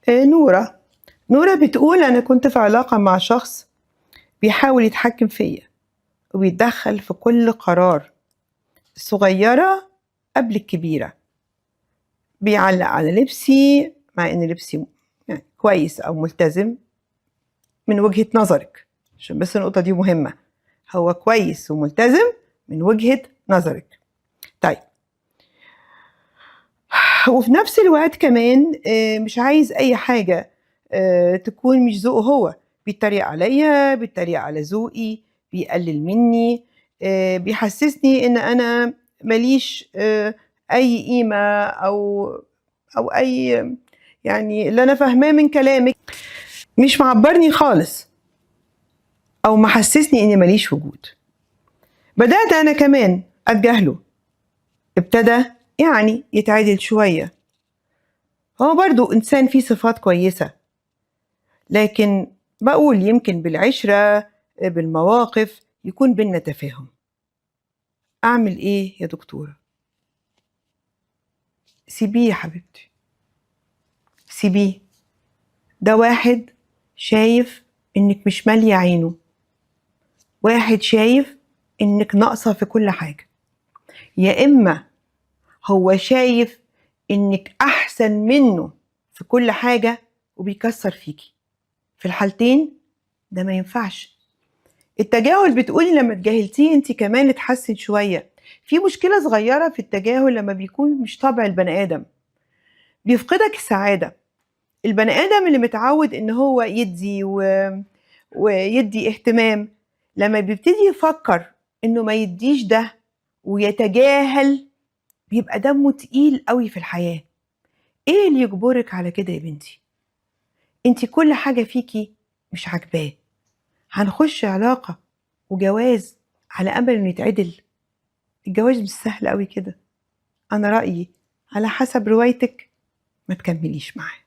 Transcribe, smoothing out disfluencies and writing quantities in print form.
نورة بتقول أنا كنت في علاقة مع شخص بيحاول يتحكم فيا وبيتدخل في كل قرار، الصغيرة قبل الكبيرة، بيعلق على لبسي مع إن لبسي يعني كويس أو ملتزم من وجهة نظرك، عشان بس النقطة دي مهمة، هو كويس وملتزم من وجهة نظرك. طيب، وفي نفس الوقت كمان مش عايز أي حاجة تكون مش ذوقه هو، بيتريق عليا، بيتريق على ذوقي، بيقلل مني، بيحسسني إن أنا ماليش أي قيمة أو أي، يعني اللي أنا فاهماه من كلامك مش معبرني خالص أو محسسني إني ماليش وجود. بدأت أنا كمان أتجاهله، ابتدى يعني يتعدل شوية، هو برضو إنسان فيه صفات كويسة، لكن بقول يمكن بالعشرة بالمواقف يكون بينا تفاهم. أعمل إيه يا دكتورة؟ سيبيه يا حبيبتي، سيبيه، ده واحد شايف إنك مش مالية عينه، واحد شايف إنك ناقصة في كل حاجة، يا إما هو شايف إنك أحسن منه في كل حاجة وبيكسر فيكي، في الحالتين ده ما ينفعش. التجاهل بتقولي لما تجاهلتيه انت كمان اتحسن شوية، في مشكلة صغيرة في التجاهل لما بيكون مش طبع البني آدم، بيفقدك السعادة. البني آدم اللي متعود ان هو يدي ويدي اهتمام، لما بيبتدي يفكر انه ما يديش ده ويتجاهل بيبقى دمه تقيل قوي في الحياة. ايه اللي يجبرك على كده يا بنتي؟ انت كل حاجة فيكي مش عاجباه، هنخش علاقة وجواز على أمل إنه يتعدل؟ الجواز مش سهل قوي كده. أنا رأيي على حسب روايتك ما تكمليش معاه.